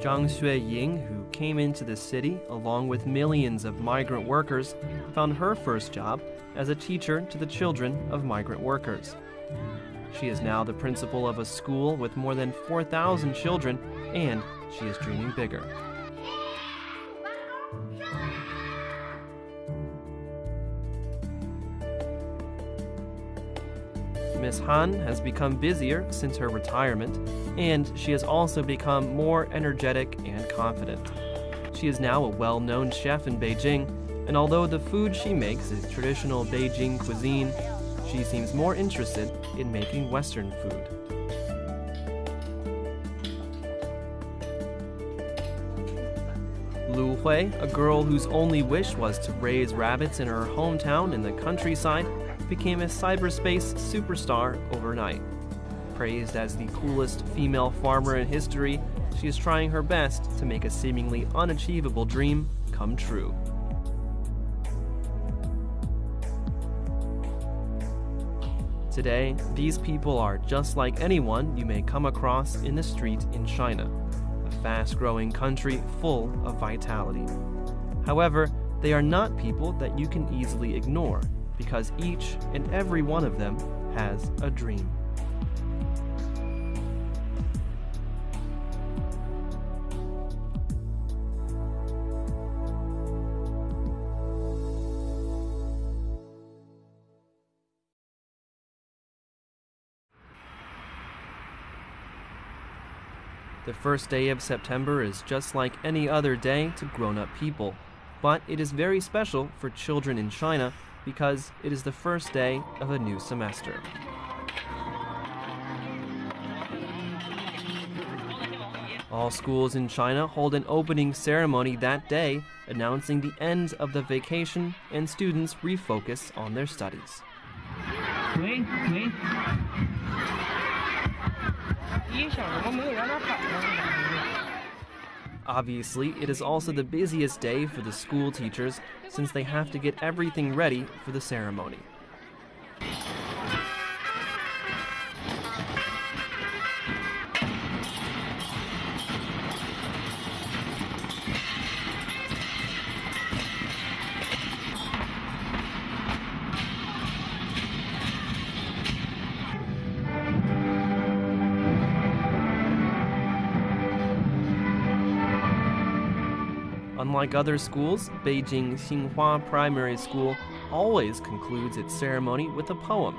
ZHANG Xueying, who came into the city along with millions of migrant workers, found her first job as a teacher to the children of migrant workers. She is now the principal of a school with more than 4,000 children, and she is dreaming bigger. Miss Han has become busier since her retirement, and she has also become more energetic and confident. She is now a well-known chef in Beijing, and although the food she makes is traditional Beijing cuisine, she seems more interested in making Western food. LU Hui, a girl whose only wish was to raise rabbits in her hometown in the countryside, became a cyberspace superstar overnight. Praised as the coolest female farmer in history, she is trying her best to make a seemingly unachievable dream come true. Today, these people are just like anyone you may come across in the street in China, a fast-growing country full of vitality. However, they are not people that you can easily ignore, because each and every one of them has a dream. The first day of September is just like any other day to grown-up people, but it is very special for children in China because it is the first day of a new semester. All schools in China hold an opening ceremony that day, announcing the end of the vacation, and students refocus on their studies. Obviously, it is also the busiest day for the school teachers since they have to get everything ready for the ceremony. Unlike other schools, Beijing Xinhua Primary School always concludes its ceremony with a poem.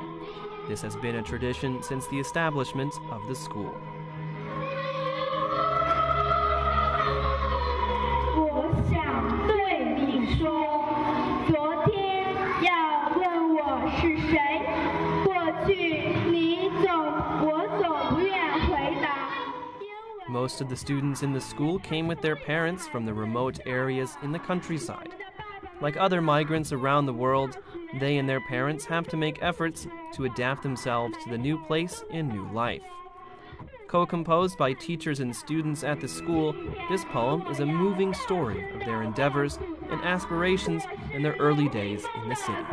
This has been a tradition since the establishment of the school. Most of the students in the school came with their parents from the remote areas in the countryside. Like other migrants around the world, they and their parents have to make efforts to adapt themselves to the new place and new life. Co-composed by teachers and students at the school, this poem is a moving story of their endeavors and aspirations in their early days in the city.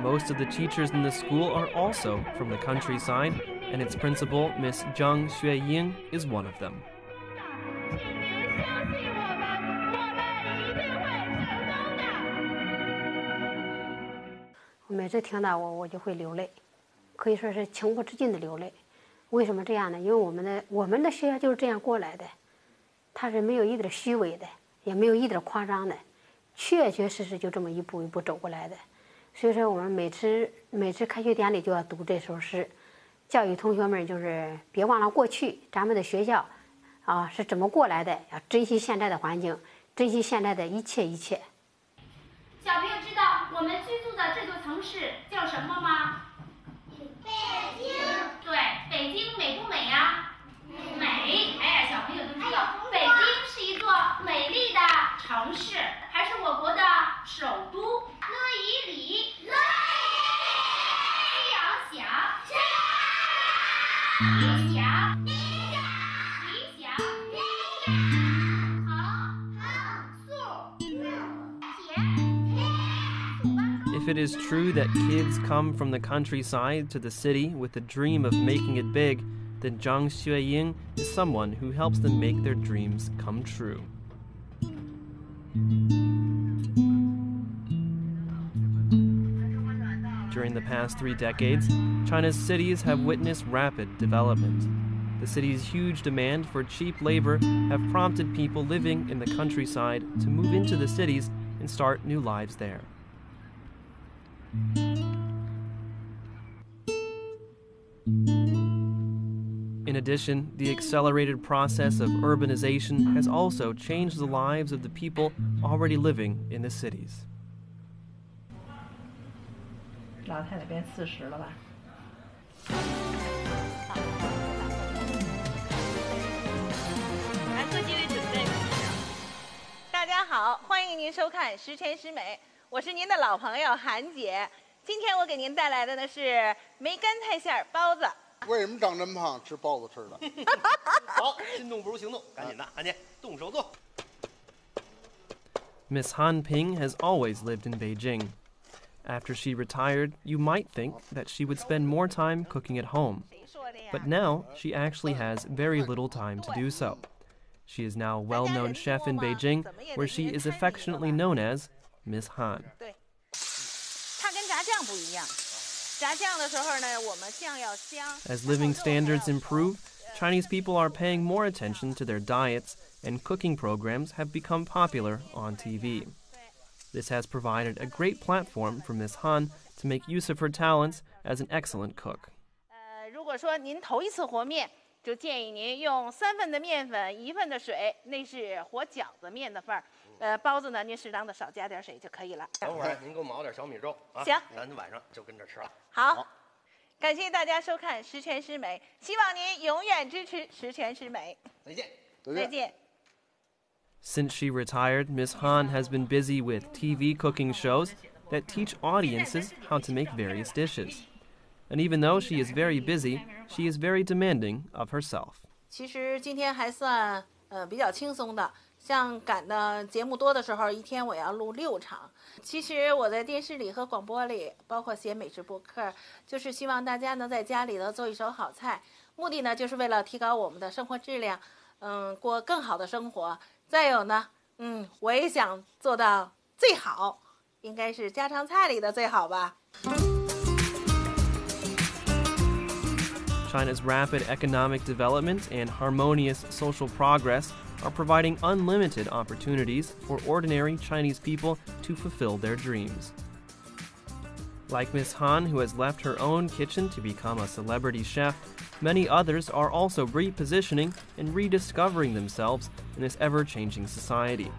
Most of the teachers in the school are also from the countryside, and its principal, Miss ZHANG Xueying, is one of them. 每次听到我就会流泪，可以说是情不自禁的流泪。为什么这样呢？因为我们的学校就是这样过来的，它是没有一点虚伪的，也没有一点夸张的，确确实实就这么一步一步走过来的。所以说，我们每次开学典礼就要读这首诗，教育同学们就是别忘了过去咱们的学校啊是怎么过来的，要珍惜现在的环境，珍惜现在的一切一切。小朋友知道我们居住的这座城市叫什么吗？北京。对，北京美不美呀？美。哎，小朋友都知道，北京是一座美丽的城市，还是我国的首都。乐以礼，乐以礼，扬祥，祥，理想，理想。If it is true that kids come from the countryside to the city with the dream of making it big, then ZHANG Xueying is someone who helps them make their dreams come true. During the past 3 decades, China's cities have witnessed rapid development. The city's huge demand for cheap labor have prompted people living in the countryside to move into the cities and start new lives there. In addition, the accelerated process of urbanization has also changed the lives of the people already living in the cities. 老太太变40了吧？来做几位准备。大家好，欢迎您收看《十全十美》，我是您的老朋友韩姐。今天我给您带来的呢是梅干菜馅儿包子。为什么长这么胖？吃包子吃的。好，心动不如行动，赶紧的，韩姐，动手做。Miss Han Ping has always lived in Beijing. After she retired, you might think that she would spend more time cooking at home. But now, she actually has very little time to do so. She is now a well-known chef in Beijing, where she is affectionately known as Miss Han. As living standards improve, Chinese people are paying more attention to their diets, and cooking programs have become popular on TV. This has provided a great platform for Miss Han to make use of her talents as an excellent cook. 如果说您头一次和面，就建议您用3份的面粉，1份的水，那是和饺子面的份儿。包子呢，您适当的少加点水就可以了。等会儿您给我熬点小米粥啊。行，咱晚上就跟这吃了。好，感谢大家收看《十全十美》，希望您永远支持《十全十美》。再见。再见。 Since she retired, Miss Han has been busy with TV cooking shows that teach audiences how to make various dishes. And even though she is very busy, she is very demanding of herself. 其实今天还算比较轻松的，像赶的节目多的时候，一天我要录6场。其实我在电视里和广播里，包括写美食博客，就是希望大家能在家里头做一手好菜，目的呢就是为了提高我们的生活质量，过更好的生活。 再有呢，我也想做到最好，应该是家常菜里的最好吧。 China's rapid economic development and harmonious social progress are providing unlimited opportunities for ordinary Chinese people to fulfill their dreams. Like Miss Han, who has left her own kitchen to become a celebrity chef, many others are also repositioning and rediscovering themselves in this ever-changing society.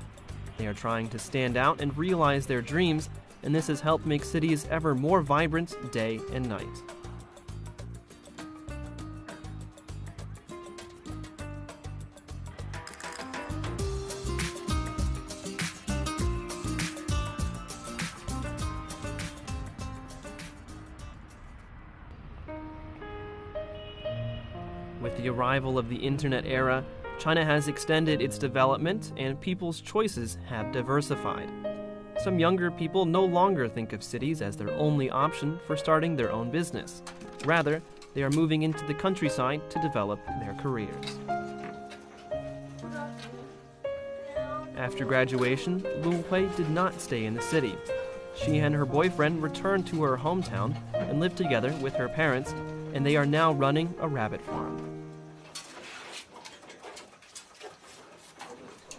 They are trying to stand out and realize their dreams, and this has helped make cities ever more vibrant day and night. With the arrival of the internet era, China has extended its development and people's choices have diversified. Some younger people no longer think of cities as their only option for starting their own business. Rather, they are moving into the countryside to develop their careers. After graduation, LU Hui did not stay in the city. She and her boyfriend returned to her hometown and lived together with her parents, and they are now running a rabbit farm.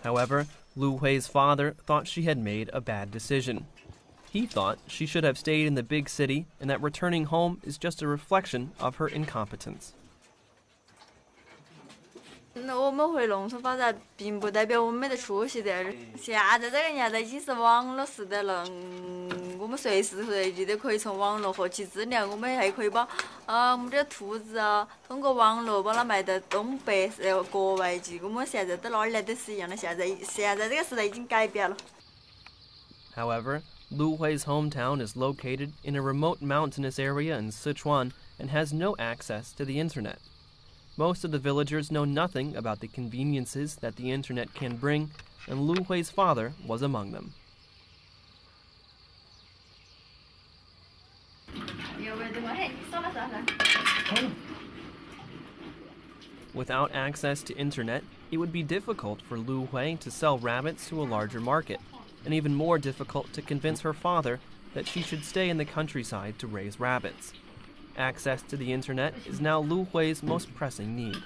However, LU Hui's father thought she had made a bad decision. He thought she should have stayed in the big city and that returning home is just a reflection of her incompetence. 那我们回农村发展，并不代表我们没得出息的。现在这个年代已经是网络时代了，我们随时随地都可以从网络获取资料。我们还可以把我们这兔子啊，通过网络把它卖到东北国外去。我们现在到哪儿来都是一样的。现在这个时代已经改变了。However, LU Hui's hometown is located in a remote mountainous area in Sichuan and has no access to the internet. Most of the villagers know nothing about the conveniences that the internet can bring, and LU Hui's father was among them. Without access to internet, it would be difficult for Lu Hui to sell rabbits to a larger market, and even more difficult to convince her father that she should stay in the countryside to raise rabbits. Access to the internet is now Lu Hui's most pressing need.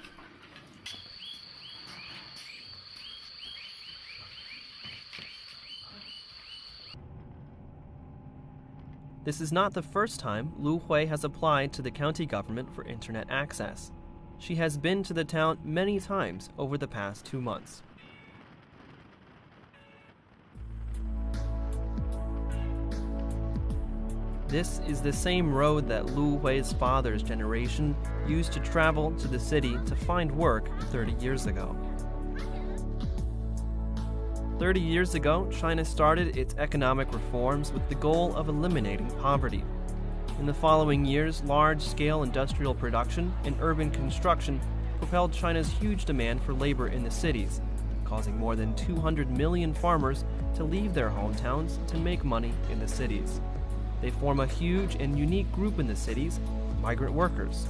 This is not the first time Lu Hui has applied to the county government for internet access. She has been to the town many times over the past 2 months. This is the same road that Lu Hui's father's generation used to travel to the city to find work 30 years ago. 30 years ago, China started its economic reforms with the goal of eliminating poverty. In the following years, large-scale industrial production and urban construction propelled China's huge demand for labor in the cities, causing more than 200 million farmers to leave their hometowns to make money in the cities. They form a huge and unique group in the cities, migrant workers.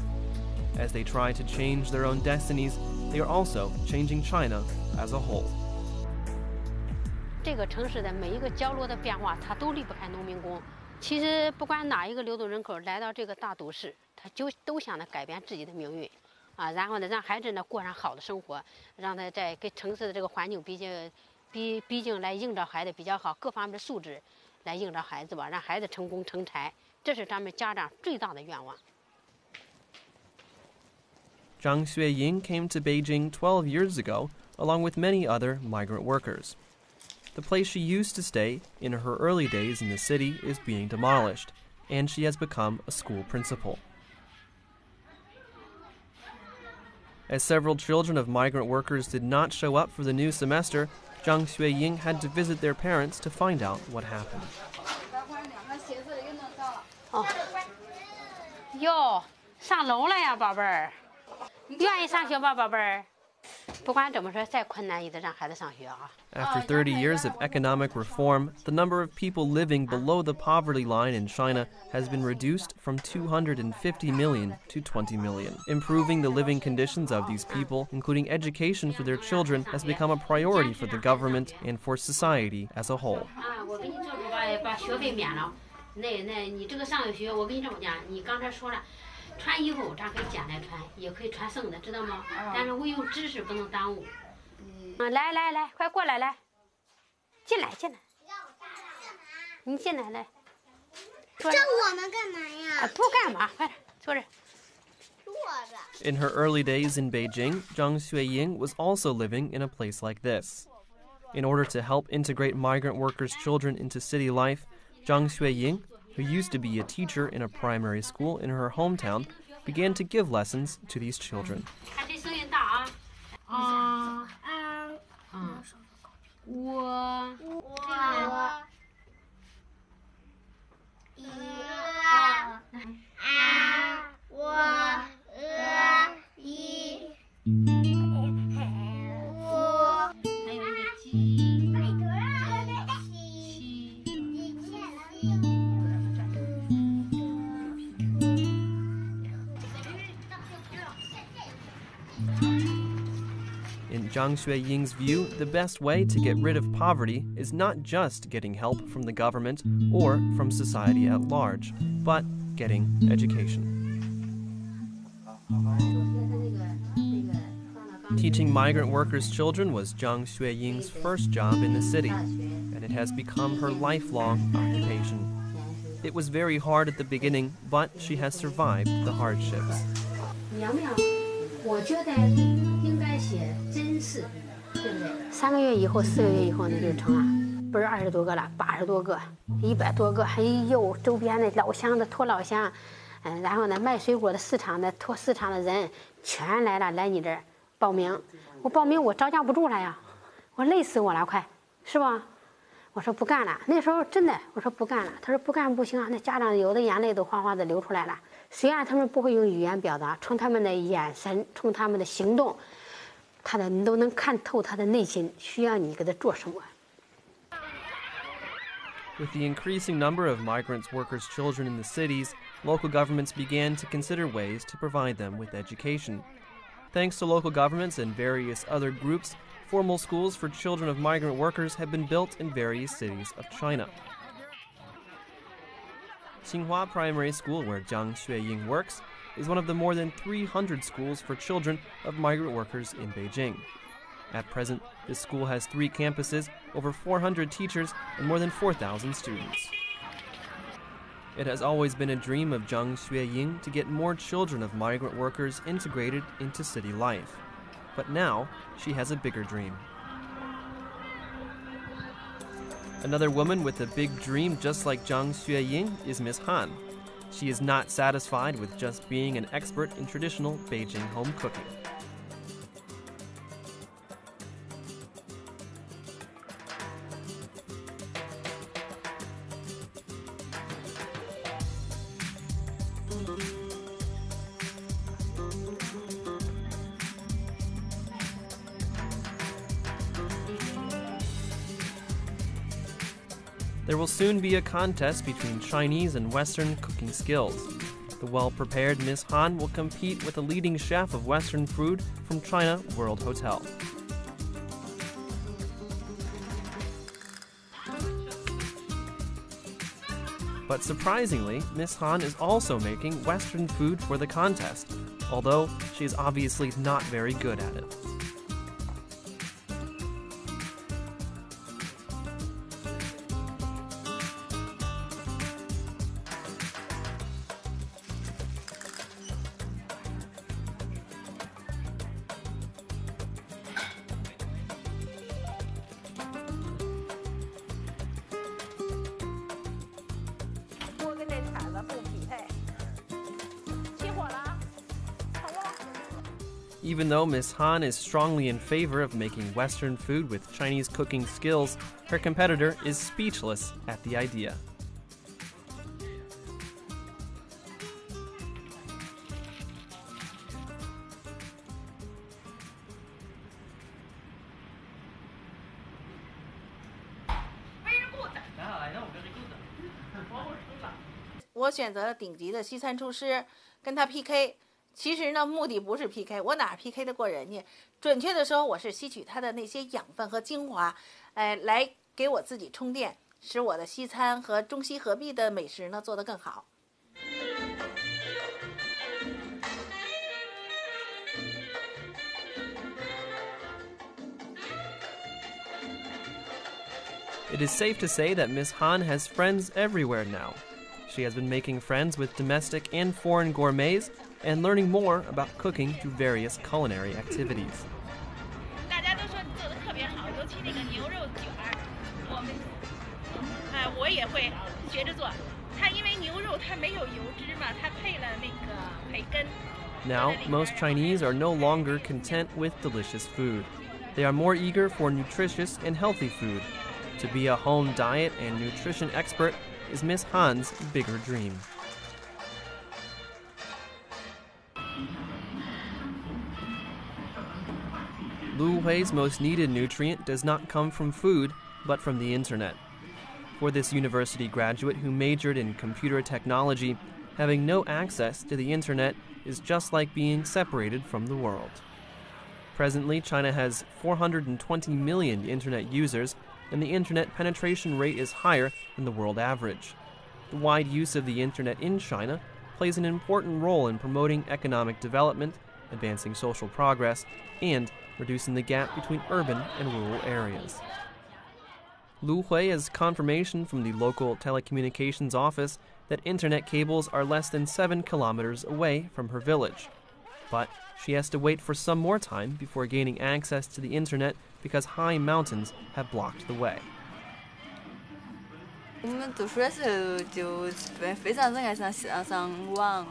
As they try to change their own destinies, they are also changing China as a whole. 这个城市的每一个角落的变化，它都离不开农民工。其实不管哪一个流动人口来到这个大都市，他就都想着改变自己的命运，然后呢，让孩子呢过上好的生活，让他在跟城市的这个环境毕竟来映照孩子比较好，各方面的素质来映照孩子吧，让孩子成功成才，这是咱们家长最大的愿望。ZHANG Xueying came to Beijing 12 years ago, along with many other migrant workers. The place she used to stay in her early days in the city is being demolished, and she has become a school principal. As several children of migrant workers did not show up for the new semester, ZHANG Xueying had to visit their parents to find out what happened. 哦，哟，上楼了呀，宝贝儿，愿意上学吧，宝贝儿？不管怎么说，再困难也得让孩子上学啊。 After 30 years of economic reform, the number of people living below the poverty line in China has been reduced from 250 million to 20 million. Improving the living conditions of these people, including education for their children, has become a priority for the government and for society as a whole. 我给你做主把学费免了，那你这个上学，我跟你这么讲，你刚才说了。 穿衣服咱可以捡来穿，也可以穿剩的，知道吗？但是唯有知识不能耽误。来，快过来，来，进来，你进来来。这我们干嘛呀？不干嘛，快点坐这。 In her early days in Beijing, ZHANG Xueying was also living in a place like this. In order to help integrate migrant workers' children into city life, ZHANG Xueying, who used to be a teacher in a primary school in her hometown, began to give lessons to these children. In ZHANG Xueying's view, the best way to get rid of poverty is not just getting help from the government or from society at large, but getting education. Teaching migrant workers' children was ZHANG Xueying's first job in the city, and it has become her lifelong occupation. It was very hard at the beginning, but she has survived the hardships. 我觉得应该写真事，对不对？3个月以后、4个月以后，那就成了，不是20多个了，80多个、100多个，还有周边的老乡的拖老乡，然后呢，卖水果的市场的拖市场的人全来了，来你这儿报名。我报名，我招架不住了呀，我累死我了，快，是吧？我说不干了。那时候真的，我说不干了。他说不干不行啊，那家长有的眼泪都哗哗的流出来了。 虽然他们不会用语言表达，从他们的眼神，从他们的行动，你都能看透他的内心，需要你给他做什么。With the increasing number of migrant workers' children in the cities, local governments began to consider ways to provide them with education. Thanks to local governments and various other groups, formal schools for children of migrant workers have been built in various cities of China. Tsinghua Primary School, where ZHANG Xueying works, is one of the more than 300 schools for children of migrant workers in Beijing. At present, this school has 3 campuses, over 400 teachers, and more than 4,000 students. It has always been a dream of ZHANG Xueying to get more children of migrant workers integrated into city life. But now, she has a bigger dream. Another woman with a big dream just like ZHANG Xueying is Miss Han. She is not satisfied with just being an expert in traditional Beijing home cooking. There will soon be a contest between Chinese and Western cooking skills. The well-prepared Miss Han will compete with a leading chef of Western food from China World Hotel. But surprisingly, Miss Han is also making Western food for the contest, although she is obviously not very good at it. Even though Miss Han is strongly in favor of making Western food with Chinese cooking skills, her competitor is speechless at the idea.我选择了顶级的西餐厨师，跟他 PK。其实呢，目的不是 PK， 我哪 PK 得过人家？准确的说，我是吸取他的那些养分和精华，来给我自己充电，使我的西餐和中西合璧的美食呢做得更好。It is safe to say that Miss Han has friends everywhere now. She has been making friends with domestic and foreign gourmets and learning more about cooking through various culinary activities. 大家都说你做的特别好，尤其那个牛肉卷儿，我也会学着做。它因为牛肉它没有油脂嘛，它配了那个培根。Now, most Chinese are no longer content with delicious food. They are more eager for nutritious and healthy food. To be a home diet and nutrition expert is Miss Han's bigger dream. LU Hui's most needed nutrient does not come from food, but from the internet. For this university graduate who majored in computer technology, having no access to the internet is just like being separated from the world. Presently, China has 420 million internet users, and the internet penetration rate is higher than the world average. The wide use of the internet in China plays an important role in promoting economic development, advancing social progress, and reducing the gap between urban and rural areas. LU Hui has confirmation from the local telecommunications office that internet cables are less than 7 kilometers away from her village. But she has to wait for some more time before gaining access to the internet because high mountains have blocked the way. 我们读书的时候就非常热爱上网，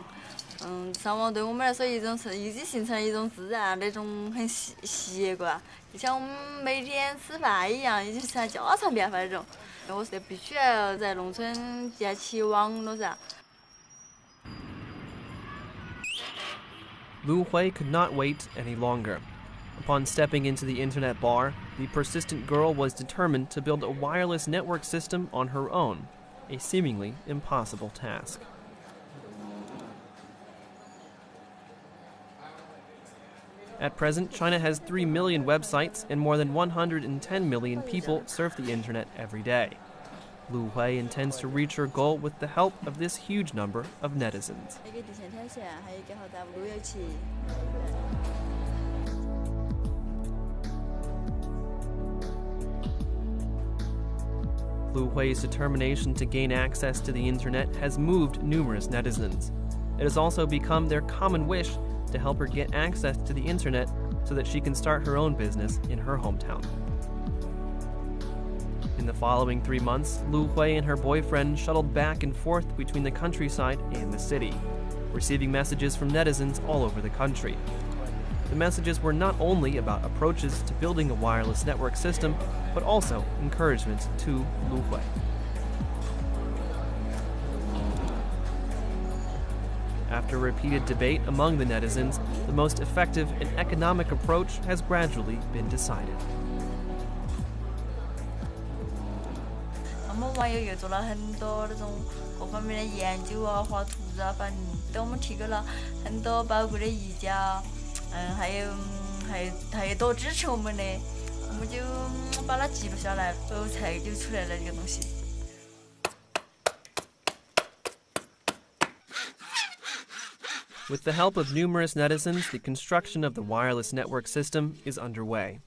上网对我们来说已经形成了一种自然的那种很习惯，就像我们每天吃饭一样，已经成了家常便饭那种。我是必须要在农村建起网络噻。LU Hui could not wait any longer. Upon stepping into the internet bar, the persistent girl was determined to build a wireless network system on her own, a seemingly impossible task. At present, China has 3 million websites and more than 110 million people surf the internet every day. LU Hui intends to reach her goal with the help of this huge number of netizens. LU Hui's determination to gain access to the internet has moved numerous netizens. It has also become their common wish to help her get access to the internet so that she can start her own business in her hometown. In the following 3 months, LU Hui and her boyfriend shuttled back and forth between the countryside and the city, receiving messages from netizens all over the country. The messages were not only about approaches to building a wireless network system, but also encouragement to LU Hui. After repeated debate among the netizens, the most effective and economic approach has gradually been decided. 我们网友又做了很多那种各方面的研究啊、画图啊，反正对我们提供了很多宝贵的意见啊，还有多支持我们的，我们就把它记录下来，最后才就出来了这个东西。 With the help of numerous netizens, the construction of the wireless network system is underway.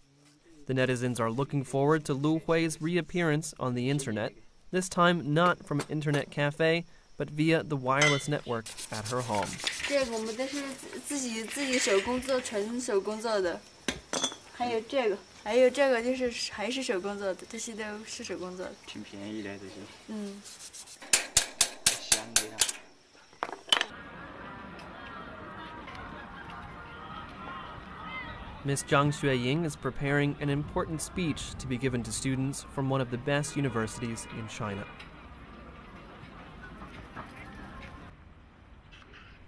The netizens are looking forward to LU Hui's reappearance on the internet, this time not from an internet cafe, but via the wireless network at her home. 这个我们都是自己手工做，纯手工做的。还有这个就是还是手工做的，这些都是手工做的。挺便宜的这些。嗯。香的呀。 Miss ZHANG Xueying is preparing an important speech to be given to students from one of the best universities in China.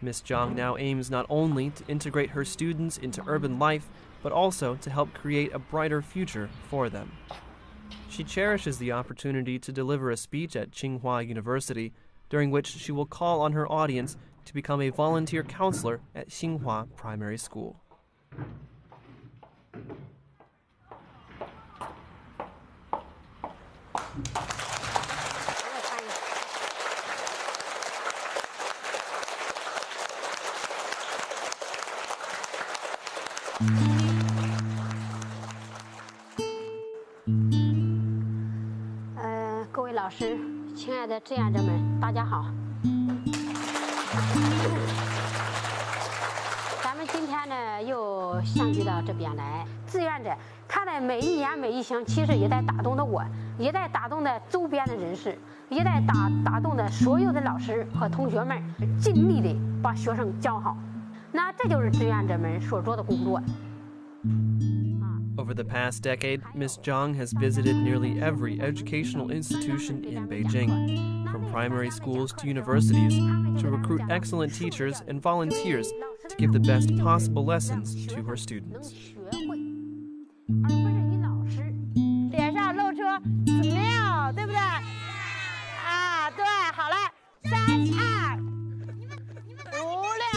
Miss ZHANG now aims not only to integrate her students into urban life, but also to help create a brighter future for them. She cherishes the opportunity to deliver a speech at Tsinghua University, during which she will call on her audience to become a volunteer counselor at Xinhua Primary School. “各位老师，亲爱的志愿者们，大家好。咱们今天呢又相聚到这边来。志愿者他的每一言每一行，其实也在打动着我，也在打动着周边的人士，也在打动着所有的老师和同学们，尽力的把学生教好。那这就是志愿者们所做的工作。” Over the past decade, Miss ZHANG has visited nearly every educational institution in Beijing, from primary schools to universities, to recruit excellent teachers and volunteers to give the best possible lessons to her students. 脸上露出 smile， 对不对？啊，对，好了，3、2、5、6、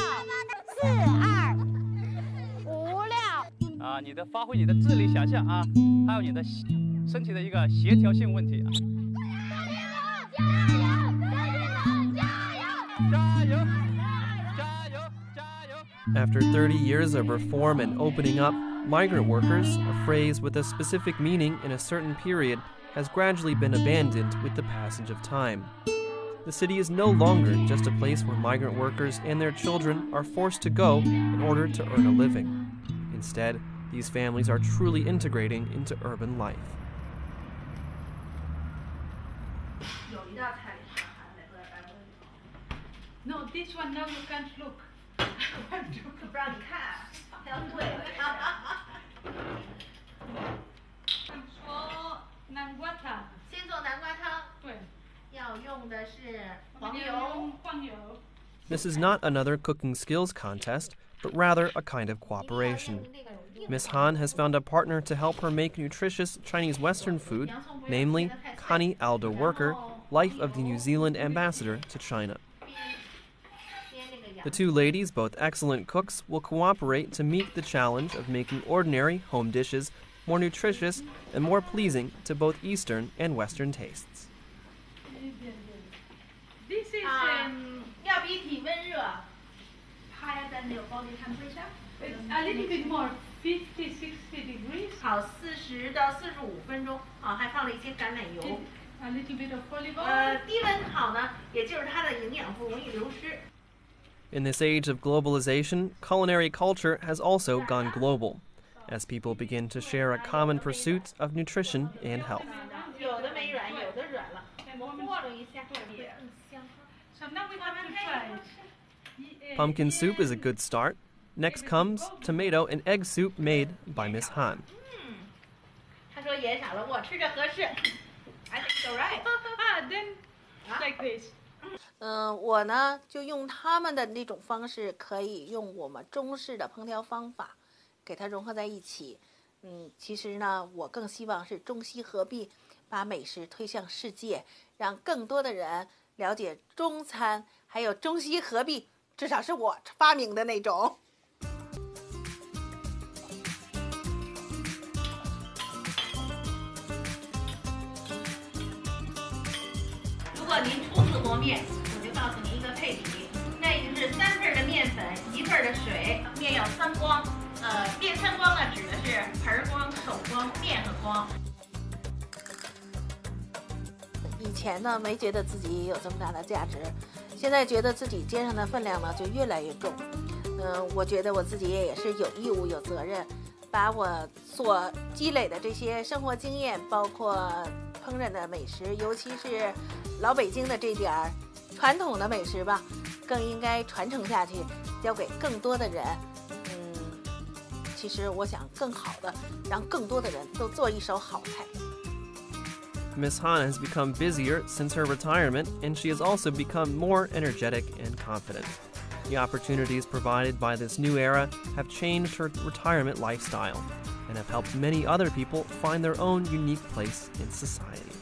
4、2、5、6。啊，你的发挥你的智力想象啊，还有你的身体的一个协调性问题啊。加油！加油！加油！ After 30 years of reform and opening up, migrant workers, a phrase with a specific meaning in a certain period, has gradually been abandoned with the passage of time. The city is no longer just a place where migrant workers and their children are forced to go in order to earn a living. Instead, these families are truly integrating into urban life. No, this one now you can't look. 不让你看，要对。说南瓜汤，先做南瓜汤。对，要用的是黄油。黄油。 This is not another cooking skills contest, but rather a kind of cooperation. Miss Han has found a partner to help her make nutritious Chinese Western food, namely Connie Aldo Worker, Life of the New Zealand ambassador to China. The two ladies, both excellent cooks, will cooperate to meet the challenge of making ordinary home dishes more nutritious and more pleasing to both Eastern and Western tastes. This is 要比体温热 higher than your body temperature. a little bit more, 50, 60 degrees. 烤40到45分钟，还放了一些橄榄油。 A little bit of olive oil. 低温烤呢，也就是它的营养不容易流失。 In this age of globalization, culinary culture has also gone global, as people begin to share a common pursuit of nutrition and health. 有的没软，有的软了，我和了一下。 So now we have to try. Pumpkin soup is a good start. Next comes tomato and egg soup made by Miss Han. 他说盐少了，我吃着合适。I think so right. Then like this. 我呢就用他们的那种方式，可以用我们中式的烹调方法，给它融合在一起。其实呢，我更希望是中西合璧，把美食推向世界，让更多的人了解中餐，还有中西合璧，至少是我发明的那种。如果您初次和面，我就告诉您一个配比，那就是3份的面粉，1份的水，面要3光。面3光呢，指的是盆光、手光、面和光。以前呢，没觉得自己有这么大的价值，现在觉得自己肩上的分量呢就越来越重。我觉得我自己也是有义务、有责任，把我所积累的这些生活经验，包括烹饪的美食，尤其是老北京的这点儿传统的美食吧，更应该传承下去，交给更多的人。其实我想更好的让更多的人都做一手好菜。 Miss Han has become busier since her retirement, and she has also become more energetic and confident. The opportunities provided by this new era have changed her retirement lifestyle and have helped many other people find their own unique place in society.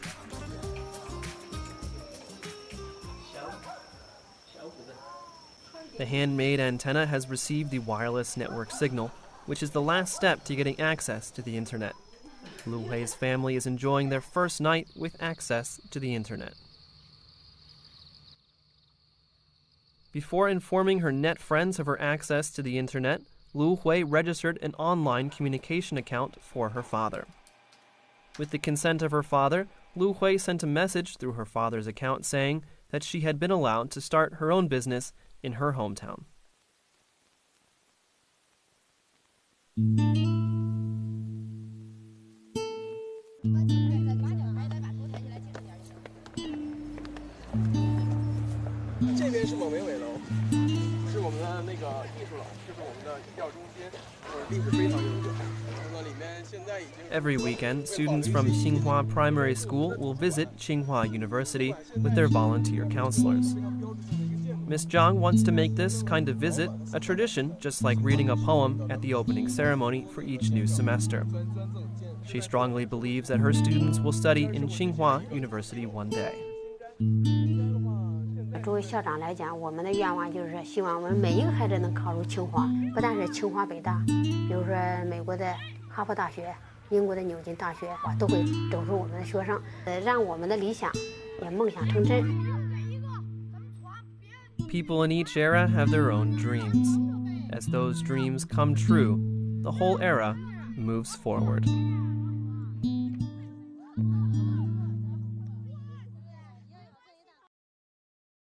The handmade antenna has received the wireless network signal, which is the last step to getting access to the internet. Lu Hui's family is enjoying their first night with access to the internet. Before informing her net friends of her access to the internet, Lu Hui registered an online communication account for her father. With the consent of her father, Lu Hui sent a message through her father's account saying that she had been allowed to start her own business in her hometown. Every weekend, students from Tsinghua Primary School will visit Tsinghua University with their volunteer counselors. Miss Zhang wants to make this kind of visit a tradition, just like reading a poem at the opening ceremony for each new semester. She strongly believes that her students will study in Tsinghua University one day. 作为校长来讲，我们的愿望就是希望我们每一个孩子能考入清华，不但是清华北大，比如说美国的哈佛大学、英国的牛津大学，都会走出我们的学生，让我们的理想也梦想成真。 People in each era have their own dreams. As those dreams come true, the whole era moves forward.